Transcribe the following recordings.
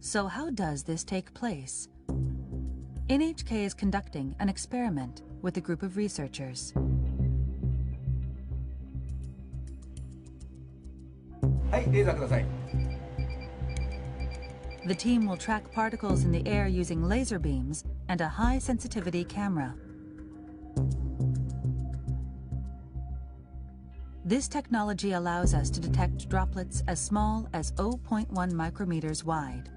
So how does this take place? NHK is conducting an experiment with a group of researchers. The team will track particles in the air using laser beams and a high-sensitivity camera. This technology allows us to detect droplets as small as 0.1 micrometers wide.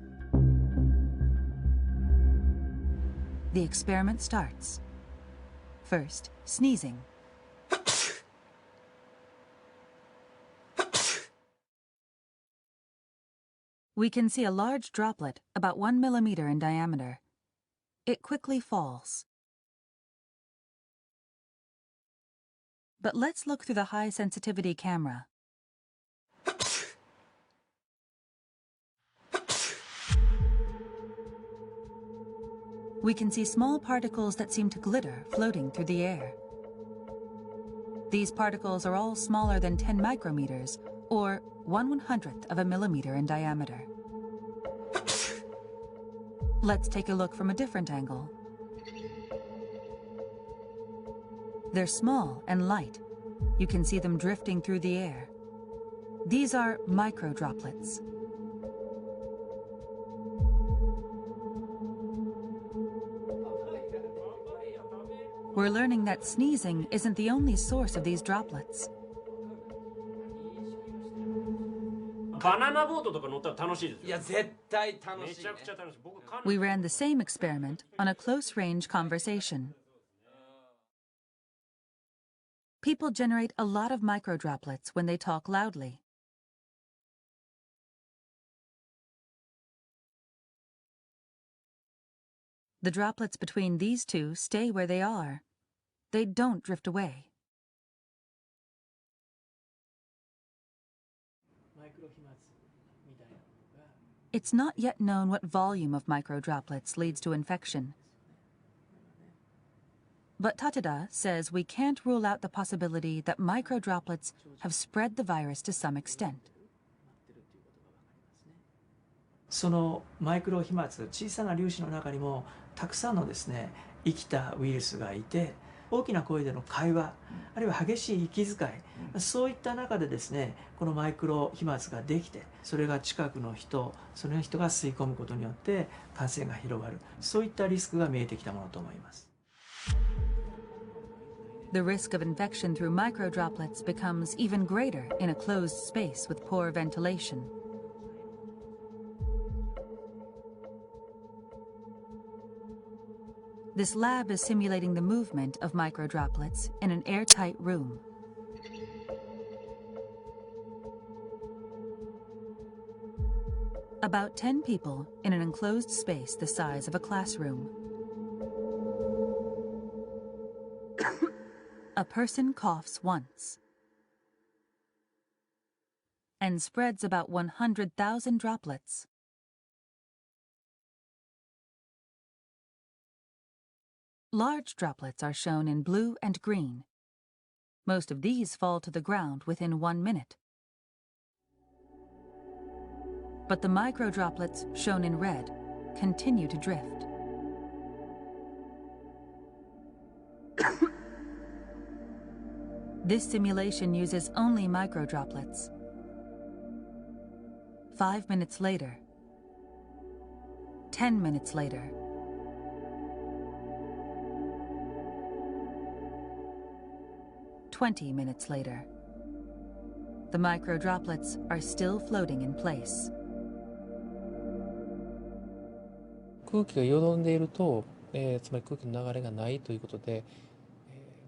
The experiment starts. First, sneezing. We can see a large droplet about 1 millimeter in diameter. It quickly falls. But let's look through the high-sensitivity camera. We can see small particles that seem to glitter floating through the air. These particles are all smaller than 10 micrometers, or 1/100th of a millimeter in diameter. Let's take a look from a different angle. They're small and light. You can see them drifting through the air. These are microdroplets. We're learning that sneezing isn't the only source of these droplets. We ran the same experiment on a close-range conversation. People generate a lot of microdroplets when they talk loudly. The droplets between these two stay where they are. They don't drift away. It's not yet known what volume of microdroplets leads to infection. But Tateda says we can't rule out the possibility that microdroplets have spread the virus to some extent. そのマイクロ飛沫、小さな粒子の中にもたくさんのですね、生きたウイルスがいて、大きな声での会話、あるいは激しい息遣い、そういった中でですね、このマイクロ飛沫ができて、それが近くの人、その人が吸い込むことによって感染が広がる、そういったリスクが見えてきたものと思います。The risk of infection through microdroplets becomes even greater in a closed space with poor ventilation. This lab is simulating the movement of microdroplets in an airtight room. About 10 people in an enclosed space the size of a classroom. A person coughs once and spreads about 100,000 droplets. Large droplets are shown in blue and green. Most of these fall to the ground within 1 minute. But the microdroplets, shown in red, continue to drift. This simulation uses only microdroplets. 5 minutes later, 10 minutes later, 20 minutes later, the microdroplets are still floating in place. 空気がよどんでいると、つまり空気の流れがないということで、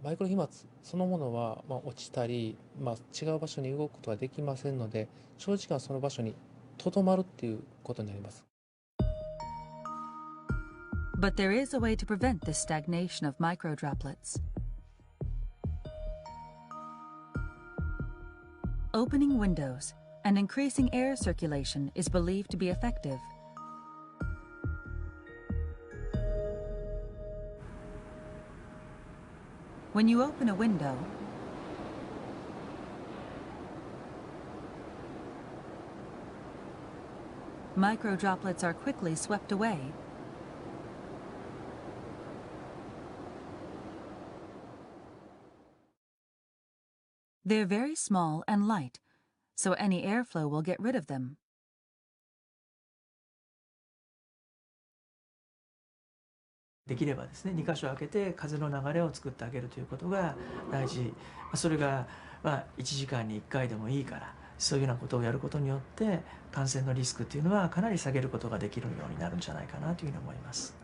マイクロ飛沫そのものは、落ちたり、違う場所に動くことはできませんので、長時間その場所にとどまるっていうことになります。But there is a way to prevent this stagnation of microdroplets. Opening windows and increasing air circulation is believed to be effective. When you open a window, Micro droplets are quickly swept away. They're very small and light, so any airflow will get rid of them. できればですね、2箇所開けて風の流れを作ってあげるということが大事。それが1時間に1回でもいいから、そういうようなことをやることによって感染のリスクっていうのはかなり下げることができるようになるんじゃないかなというふうに思います。